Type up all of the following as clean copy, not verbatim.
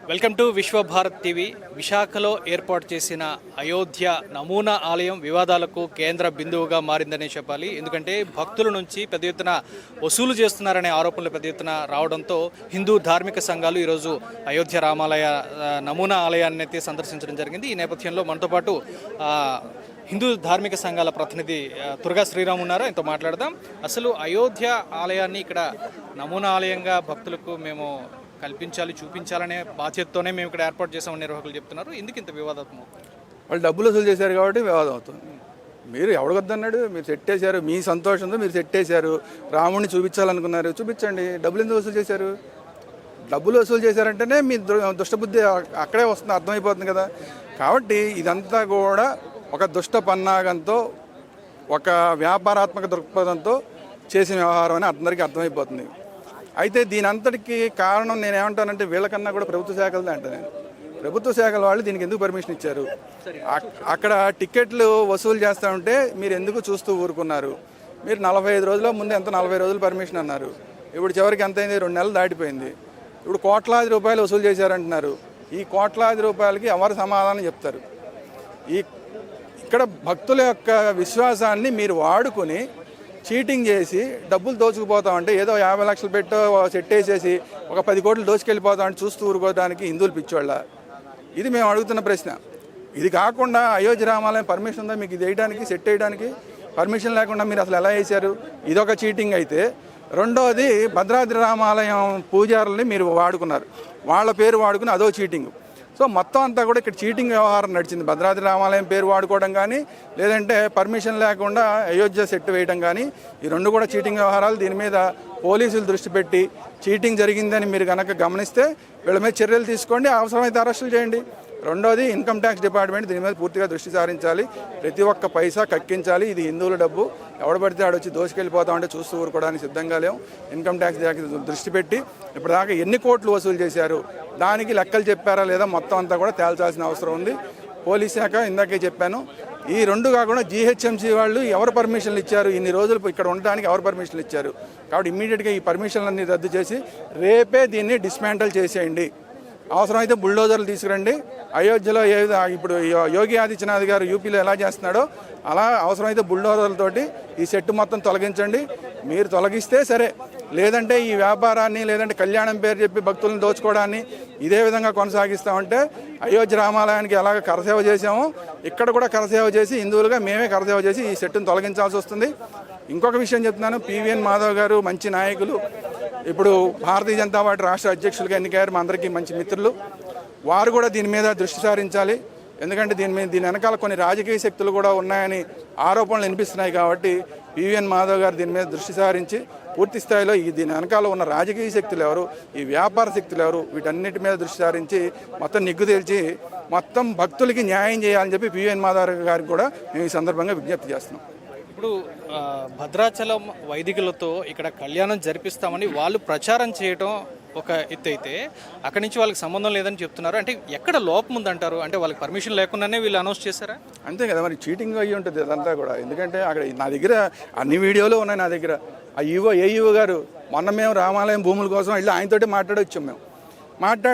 Welcome to Vishwabharat TV. విశాఖలో ఏర్పాటు చేసిన అయోధ్య నమూనా ఆలయం వివాదాలకు కేంద్ర బిందువుగా మారిందనే చెప్పాలి. ఎందుకంటే భక్తుల నుంచి పెద్ద ఎత్తున వసూలు చేస్తున్నారనే ఆరోపణలు పెద్ద ఎత్తున రావడంతో హిందూ ధార్మిక సంఘాలు ఈరోజు అయోధ్య రామాలయ నమూనా ఆలయాన్ని అయితే సందర్శించడం జరిగింది. ఈ నేపథ్యంలో మనతో పాటు హిందూ ధార్మిక సంఘాల ప్రతినిధి తుర్గా శ్రీరామ్ ఉన్నారు. ఆయనతో మాట్లాడదాం. అసలు అయోధ్య ఆలయాన్ని ఇక్కడ నమూనా ఆలయంగా భక్తులకు మేము కల్పించాలి, చూపించాలనే బాధ్యతతోనే మేము ఇక్కడ ఏర్పాటు చేసామని నిర్వాహకులు చెప్తున్నారు. ఎందుకు ఇంత వివాదాత్మకం? వాళ్ళు డబ్బులు వసూలు చేశారు కాబట్టి వివాదం అవుతుంది. మీరు ఎవడగొద్దన్నాడు? మీరు సెట్ చేశారు, మీ సంతోషంతో మీరు సెట్ చేశారు. రాముడిని చూపించాలనుకున్నారు, చూపించండి. డబ్బులు ఎందుకు వసూలు చేశారు? డబ్బులు వసూలు చేశారంటేనే మీ దుష్టబుద్ధి అక్కడే వస్తుంది, అర్థమైపోతుంది కదా. కాబట్టి ఇదంతా కూడా ఒక దుష్ట పన్నాగంతో, ఒక వ్యాపారాత్మక దృక్పథంతో చేసిన వ్యవహారం అని అందరికీ అర్థమైపోతుంది. అయితే దీని అంతటికి కారణం నేనేమంటానంటే వీళ్ళకన్నా కూడా ప్రభుత్వ శాఖలదే అంట. నేను ప్రభుత్వ శాఖల వాళ్ళు దీనికి ఎందుకు పర్మిషన్ ఇచ్చారు? అక్కడ టికెట్లు వసూలు చేస్తూ ఉంటే మీరు ఎందుకు చూస్తూ ఊరుకున్నారు? మీరు 45 రోజుల ముందు ఎంత 40 రోజులు పర్మిషన్ అన్నారు. ఇప్పుడు చివరికి ఎంత అయింది? 2 నెలలు దాటిపోయింది. ఇప్పుడు కోట్లాది రూపాయలు వసూలు చేశారంటున్నారు. ఈ కోట్లాది రూపాయలకి ఎవరు సమాధానం చెప్తారు? ఇక్కడ భక్తుల యొక్క విశ్వాసాన్ని మీరు వాడుకొని చీటింగ్ చేసి డబ్బులు దోచుకుపోతామంటే, ఏదో 50 లక్షలు పెట్టో సెట్ వేసేసి ఒక 10 కోట్లు దోచుకెళ్ళిపోతామంటే చూస్తూ ఊరుకోవడానికి హిందువులు పిచ్చోళ్ళ? ఇది మేము అడుగుతున్న ప్రశ్న. ఇది కాకుండా అయోధ్య రామాలయం పర్మిషన్ ఉందా మీకు ఇది వేయడానికి, సెట్ వేయడానికి? పర్మిషన్ లేకుండా మీరు అసలు ఎలా వేశారు? ఇదొక చీటింగ్ అయితే, రెండోది భద్రాద్రి రామాలయం పూజారుల్ని మీరు వాడుకున్నారు, వాళ్ళ పేరు వాడుకుని అదో చీటింగ్. సో మొత్తం అంతా కూడా ఇక్కడ చీటింగ్ వ్యవహారం నడిచింది. భద్రాద్రి రామాలయం పేరు వాడుకోవడం కానీ, లేదంటే పర్మిషన్ లేకుండా అయోధ్య సెట్ వేయడం కానీ, ఈ రెండు కూడా చీటింగ్ వ్యవహారాలు. దీని మీద పోలీసులు దృష్టి పెట్టి చీటింగ్ జరిగిందని మీరు కనుక గమనిస్తే వీళ్ళ మీద చర్యలు తీసుకోండి, అవసరమైతే అరెస్టులు చేయండి. రెండోది ఇన్కమ్ ట్యాక్స్ డిపార్ట్మెంట్ దీని మీద పూర్తిగా దృష్టి సారించాలి. ప్రతి ఒక్క పైసా కక్కించాలి. ఇది హిందువుల డబ్బు, ఎవడబడితే ఆడొచ్చి దోచుకెళ్ళిపోతామంటే చూస్తూ ఊరుకోవడానికి సిద్ధంగా లేవు. ఇన్కమ్ ట్యాక్స్ దృష్టి పెట్టి ఇప్పటిదాకా ఎన్ని కోట్లు వసూలు చేశారు, దానికి లెక్కలు చెప్పారా లేదా మొత్తం అంతా కూడా తేల్చాల్సిన అవసరం ఉంది. పోలీస్ శాఖ ఇందాకే చెప్పాను. ఈ రెండు కాకుండా జీహెచ్ఎంసీ వాళ్ళు ఎవరు పర్మిషన్లు ఇచ్చారు, ఇన్ని రోజులు ఇక్కడ ఉండడానికి ఎవరు పర్మిషన్లు ఇచ్చారు? కాబట్టి ఇమ్మీడియట్గా ఈ పర్మిషన్లన్నీ రద్దు చేసి రేపే దీన్ని డిస్మాంటల్ చేసేయండి. అవసరమైతే బుల్డోజర్లు తీసుకురండి. అయోధ్యలో ఇప్పుడు యోగి ఆదిత్యనాథ్ గారు యూపీలో ఎలా చేస్తున్నాడో అలా అవసరమైతే బుల్డోజర్లతోటి ఈ సెట్ మొత్తం తొలగించండి. మీరు తొలగిస్తే సరే, లేదంటే ఈ వ్యాపారాన్ని, లేదంటే కళ్యాణం పేరు చెప్పి భక్తులను దోచుకోవడాన్ని ఇదే విధంగా కొనసాగిస్తామంటే అయోధ్య రామాలయానికి ఎలాగ కరసేవ చేసామో ఇక్కడ కూడా కరసేవ చేసి, హిందువులుగా మేమే కరసేవ చేసి ఈ సెట్ను తొలగించాల్సి వస్తుంది. ఇంకొక విషయం చెప్తున్నాను, పివిఎన్ మాధవ్ గారు మంచి నాయకులు, ఇప్పుడు భారతీయ జనతా పార్టీ రాష్ట్ర అధ్యక్షులుగా ఎన్నికయ్యారు, మా అందరికీ మంచి మిత్రులు. వారు కూడా దీని మీద దృష్టి సారించాలి. ఎందుకంటే దీని వెనకాల కొన్ని రాజకీయ శక్తులు కూడా ఉన్నాయని ఆరోపణలు వినిపిస్తున్నాయి. కాబట్టి పివిఎన్ మాధవ్ గారు దీని మీద దృష్టి సారించి పూర్తి స్థాయిలో దీని వెనకాల ఉన్న రాజకీయ శక్తులు ఎవరు, ఈ వ్యాపార శక్తులు ఎవరు, వీటన్నిటి మీద దృష్టి సారించి మొత్తం నిగ్గు తేల్చి మొత్తం భక్తులకి న్యాయం చేయాలని చెప్పి పివిఎన్ మాధవ్ గారికి కూడా మేము ఈ సందర్భంగా విజ్ఞప్తి చేస్తున్నాం. ఇప్పుడు భద్రాచలం వైదికులతో ఇక్కడ కళ్యాణం జరిపిస్తామని వాళ్ళు ప్రచారం చేయడం ఒక ఎత్తు అయితే, అక్కడి నుంచి వాళ్ళకి సంబంధం లేదని చెప్తున్నారు. అంటే ఎక్కడ లోపం ఉందంటారు? అంటే వాళ్ళకి పర్మిషన్ లేకుండానే వీళ్ళు అనౌన్స్ చేశారా? అంతే కదా, మరి చీటింగ్ అయ్యి ఉంటుంది అదంతా కూడా. ఎందుకంటే అక్కడ నా దగ్గర అన్ని వీడియోలు ఉన్నాయి. నా దగ్గర ఆ ఈవో గారు మొన్న మేము రామాలయం భూముల కోసం వెళ్ళి ఆయనతోటి మాట్లాడొచ్చాం. మేము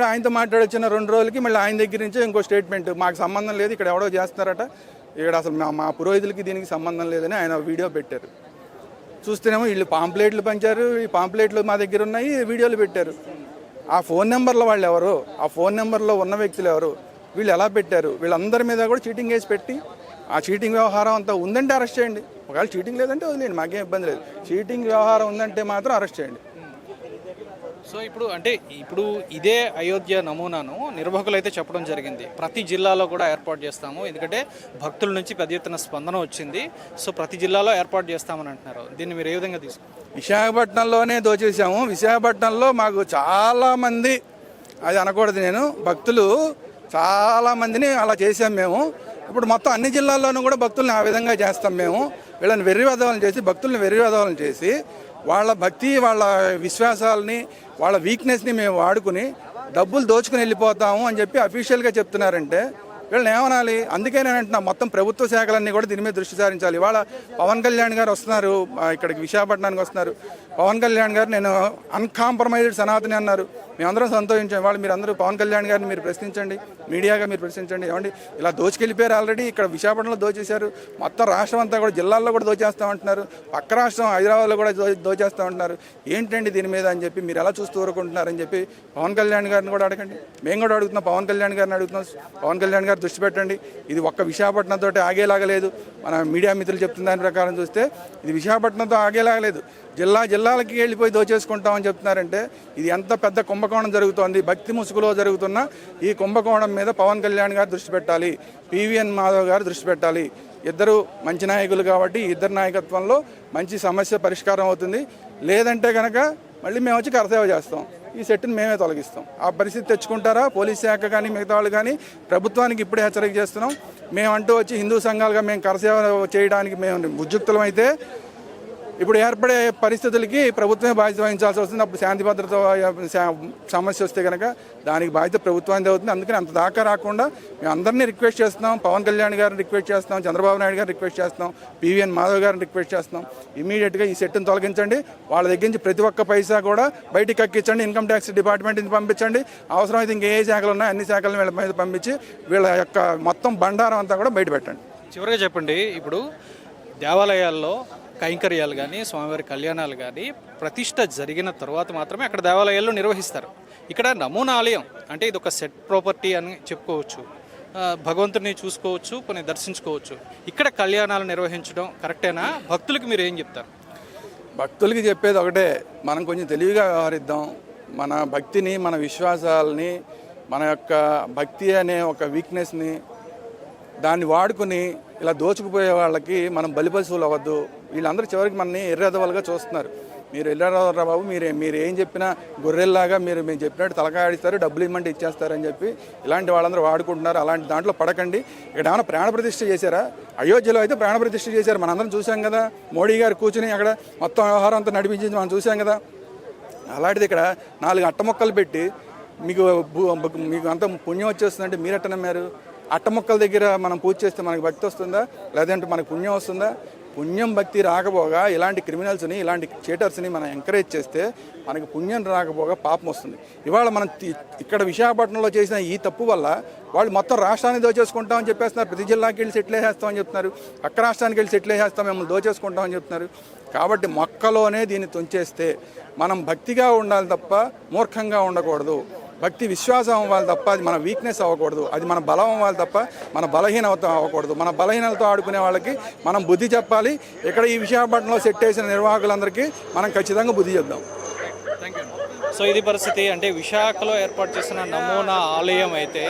ఆయనతో మాట్లాడొచ్చిన 2 రోజులకి మళ్ళీ ఆయన దగ్గర నుంచి ఇంకో స్టేట్మెంట్, మాకు సంబంధం లేదు, ఇక్కడ ఎవడో చేస్తున్నారట, ఇక్కడ అసలు మా పురోహితులకి దీనికి సంబంధం లేదని ఆయన వీడియో పెట్టారు. చూస్తేనేమో వీళ్ళు పాంప్లెట్లు పంచారు, ఈ పాంప్లెట్లు మా దగ్గర ఉన్నాయి, వీడియోలు పెట్టారు. ఆ ఫోన్ నెంబర్ల వాళ్ళు ఎవరు, ఆ ఫోన్ నెంబర్లో ఉన్న వ్యక్తులు ఎవరు, వీళ్ళు ఎలా పెట్టారు? వీళ్ళందరి మీద కూడా చీటింగ్ వేసి పెట్టి ఆ చీటింగ్ వ్యవహారం అంతా ఉందంటే అరెస్ట్ చేయండి. ఒకవేళ చీటింగ్ లేదంటే వదిలేండి, మాకేం ఇబ్బంది లేదు. చీటింగ్ వ్యవహారం ఉందంటే మాత్రం అరెస్ట్ చేయండి. సో ఇప్పుడు ఇదే అయోధ్య నమూనాను నిర్వాహకులు అయితే చెప్పడం జరిగింది, ప్రతి జిల్లాలో కూడా ఏర్పాటు చేస్తాము, ఎందుకంటే భక్తుల నుంచి పెద్ద ఎత్తున స్పందన వచ్చింది. సో ప్రతి జిల్లాలో ఏర్పాటు చేస్తామని అంటున్నారు. దీన్ని మీరు ఏ విధంగా తీసుకుంటారు? విశాఖపట్నంలోనే దోచేసాము. విశాఖపట్నంలో మాకు చాలామంది, అది అనకూడదు నేను, భక్తులు చాలామందిని అలా చేసాం మేము. ఇప్పుడు మొత్తం అన్ని జిల్లాల్లోనూ కూడా భక్తుల్ని ఆ విధంగా చేస్తాం మేము. వీళ్ళని వెర్రివేదవాలను చేసి, భక్తుల్ని వెర్రివేదవాలను చేసి వాళ్ళ భక్తి, వాళ్ళ విశ్వాసాలని, వాళ్ళ వీక్నెస్ని మేము వాడుకుని డబ్బులు దోచుకుని వెళ్ళిపోతాము అని చెప్పి అఫీషియల్గా చెప్తున్నారంటే వీళ్ళని ఏమనాలి? అందుకే నేను అంటున్నా, మొత్తం ప్రభుత్వ శాఖలన్నీ కూడా దీని మీద దృష్టి సారించాలి. ఇవాళ పవన్ కళ్యాణ్ గారు వస్తున్నారు, ఇక్కడికి విశాఖపట్నానికి వస్తున్నారు. పవన్ కళ్యాణ్ గారు నేను అన్కాంప్రమైజ్డ్ సనాతని అన్నారు. మేమందరం సంతోషించాం. వాళ్ళు మీరు అందరూ పవన్ కళ్యాణ్ గారిని మీరు ప్రశ్నించండి, మీడియాగా మీరు ప్రశ్నించండి. ఏమండి ఇలా దోచుకెళ్ళిపోయారు, ఆల్రెడీ ఇక్కడ విశాఖపట్నంలో దోచేశారు, మొత్తం రాష్ట్రం అంతా కూడా జిల్లాల్లో కూడా దోచేస్తామంటున్నారు, పక్క రాష్ట్రం హైదరాబాద్లో కూడా దోచేస్తామంటున్నారు. ఏంటండి దీని మీద అని చెప్పి మీరు ఎలా చూస్తూ ఊరుకుంటున్నారని చెప్పి పవన్ కళ్యాణ్ గారిని కూడా అడగండి. మేము కూడా అడుగుతున్నాం, పవన్ కళ్యాణ్ గారిని అడుగుతున్నాం. పవన్ కళ్యాణ్ గారు దృష్టి పెట్టండి. ఇది ఒక్క విశాఖపట్నంతో ఆగేలాగలేదు. మన మీడియా మిత్రులు చెప్తున్న దాని ప్రకారం చూస్తే ఇది విశాఖపట్నంతో ఆగేలాగలేదు. జిల్లాలకి వెళ్ళిపోయి దోచేసుకుంటామని చెప్తున్నారంటే ఇది ఎంత పెద్ద కుంభకోణం జరుగుతోంది. భక్తి ముసుగులో జరుగుతున్న ఈ కుంభకోణం మీద పవన్ కళ్యాణ్ గారు దృష్టి పెట్టాలి, పివిఎన్ మాధవ్ గారు దృష్టి పెట్టాలి. ఇద్దరు మంచి నాయకులు కాబట్టి ఇద్దరు నాయకత్వంలో మంచి సమస్య పరిష్కారం అవుతుంది. లేదంటే కనుక మళ్ళీ మేము వచ్చి కరసేవ చేస్తాం, ఈ సెట్ని మేమే తొలగిస్తాం. ఆ పరిస్థితి తెచ్చుకుంటారా పోలీస్ శాఖ కానీ మిగతా వాళ్ళు కానీ? ప్రభుత్వానికి ఇప్పుడే హెచ్చరిక చేస్తున్నాం. మేమంటూ వచ్చి హిందూ సంఘాలుగా మేము కరసేవ చేయడానికి మేము ఉద్యుక్తులమైతే ఇప్పుడు ఏర్పడే పరిస్థితులకి ప్రభుత్వమే బాధ్యత వహించాల్సి వస్తుంది. అప్పుడు శాంతి భద్రత సమస్య వస్తే కనుక దానికి బాధ్యత ప్రభుత్వానికి అవుతుంది. అందుకని అంత దాకా రాకుండా మేము అందరినీ రిక్వెస్ట్ చేస్తున్నాం. పవన్ కళ్యాణ్ గారిని రిక్వెస్ట్ చేస్తున్నాం, చంద్రబాబు నాయుడు గారిని రిక్వెస్ట్ చేస్తున్నాం, పివిఎన్ మాధవ్ గారిని రిక్వెస్ట్ చేస్తున్నాం. ఇమీడియట్గా ఈ సెట్ని తొలగించండి. వాళ్ళ దగ్గర నుంచి ప్రతి ఒక్క పైసా కూడా బయటికి ఎక్కించండి. ఇన్కమ్ ట్యాక్స్ డిపార్ట్మెంట్ నుంచి పంపించండి. అవసరమైతే ఇంకే శాఖలు ఉన్నాయో అన్ని శాఖలను వీళ్ళ మీద పంపించి వీళ్ళ యొక్క మొత్తం బండారం అంతా కూడా బయట పెట్టండి. చివరిగా చెప్పండి, ఇప్పుడు దేవాలయాల్లో కైంకర్యాలు కానీ స్వామివారి కళ్యాణాలు కానీ ప్రతిష్ట జరిగిన తర్వాత మాత్రమే అక్కడ దేవాలయాల్లో నిర్వహిస్తారు. ఇక్కడ నమూనా ఆలయం అంటే ఇది ఒక సెట్ ప్రాపర్టీ అని చెప్పుకోవచ్చు. భగవంతుని చూసుకోవచ్చు, కొన్ని దర్శించుకోవచ్చు. ఇక్కడ కళ్యాణాలు నిర్వహించడం కరెక్టేనా? భక్తులకి మీరు ఏం చెప్తారు? భక్తులకి చెప్పేది ఒకటే, మనం కొంచెం తెలివిగా వ్యవహరిద్దాం. మన భక్తిని, మన విశ్వాసాలని, మన యొక్క భక్తి అనే ఒక వీక్నెస్ని దాన్ని వాడుకుని ఇలా దోచుకుపోయే వాళ్ళకి మనం బలిపశువులు అవ్వద్దు. వీళ్ళందరూ చివరికి మనని ఎర్రదవలుగా చూస్తున్నారు. మీరు ఎర్రదవలరా బాబు, మీరు ఏం చెప్పినా గొర్రెల్లాగా మేము చెప్పినట్టు తలకాడిస్తారు, డబ్బులు ఇమ్మంటే ఇచ్చేస్తారని చెప్పి ఇలాంటి వాళ్ళందరూ వాడుకుంటున్నారు. అలాంటి దాంట్లో పడకండి. ఇక్కడ ఏమైనా ప్రాణప్రతిష్ఠ చేశారా? అయోధ్యలో అయితే ప్రాణప్రతిష్ఠ చేశారు, మనందరం చూసాం కదా. మోడీ గారు కూర్చుని అక్కడ మొత్తం వ్యవహారం అంతా నడిపించింది మనం చూసాం కదా. అలాంటిది ఇక్కడ 4 అట్టముక్కలు పెట్టి మీకు అంత పుణ్యం వచ్చేస్తుందంటే మీరు ఎట్ట నమ్మారు? అట్టముక్కల దగ్గర మనం పూజ చేస్తే మనకి భక్తి వస్తుందా? లేదంటే మనకు పుణ్యం వస్తుందా? పుణ్యం భక్తి రాకపోగా ఇలాంటి క్రిమినల్స్ని, ఇలాంటి చీటర్స్ని మనం ఎంకరేజ్ చేస్తే మనకి పుణ్యం రాకపోగా పాపం వస్తుంది. ఇవాళ మనం ఇక్కడ విశాఖపట్నంలో చేసిన ఈ తప్పు వల్ల వాళ్ళు మొత్తం రాష్ట్రాన్ని దోచేసుకుంటామని చెప్పేస్తున్నారు. ప్రతి జిల్లాకి వెళ్ళి సెటిల్ వేసేస్తామని చెప్తున్నారు, పక్క రాష్ట్రానికి వెళ్ళి సెటిల్ వేసేస్తాం, మిమ్మల్ని దోచేసుకుంటామని చెప్తున్నారు. కాబట్టి మొక్కలోనే దీన్ని తుంచేస్తే మనం భక్తిగా ఉండాలి తప్ప మూర్ఖంగా ఉండకూడదు. భక్తి విశ్వాసం అవ్వాలి తప్ప అది మన వీక్నెస్ అవ్వకూడదు. అది మన బలం అవ్వాలి తప్ప మన బలహీనత అవ్వకూడదు. మన బలహీనలతో ఆడుకునే వాళ్ళకి మనం బుద్ధి చెప్పాలి. ఇక్కడ ఈ విశాఖపట్నంలో సెట్ చేసిన నిర్వాహకులందరికీ మనం ఖచ్చితంగా బుద్ధి చెప్దాం. సో ఇది పరిస్థితి. అంటే విశాఖలో ఏర్పాటు చేసిన నమూనా ఆలయం అయితే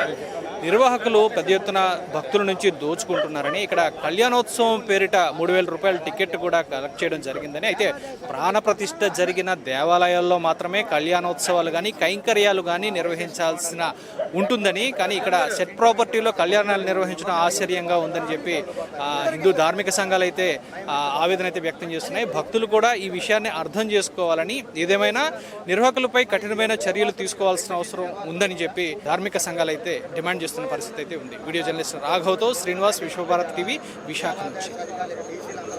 నిర్వాహకులు పెద్ద ఎత్తున భక్తుల నుంచి దోచుకుంటున్నారని, ఇక్కడ కళ్యాణోత్సవం పేరిట 3,000 రూపాయల టికెట్ కూడా కలెక్ట్ చేయడం జరిగిందని, అయితే ప్రాణప్రతిష్ఠ జరిగిన దేవాలయాల్లో మాత్రమే కళ్యాణోత్సవాలు కానీ కైంకర్యాలు కానీ నిర్వహించాల్సిన ఉంటుందని, కానీ ఇక్కడ సెట్ ప్రాపర్టీలో కళ్యాణాలు నిర్వహించడం ఆశ్చర్యంగా ఉందని చెప్పి హిందూ ధార్మిక సంఘాలు అయితే ఆవేదన అయితే వ్యక్తం చేస్తున్నాయి. భక్తులు కూడా ఈ విషయాన్ని అర్థం చేసుకోవాలని, ఏదేమైనా నిర్వాహకులపై కఠినమైన చర్యలు తీసుకోవాల్సిన అవసరం ఉందని చెప్పి ధార్మిక సంఘాలు అయితే డిమాండ్ చేస్తున్న పరిస్థితి అయితే ఉంది. వీడియో జర్నలిస్ట్ రాఘవ్తో శ్రీనివాస్, విశ్వభారత్ టీవీ, విశాఖ నుంచి.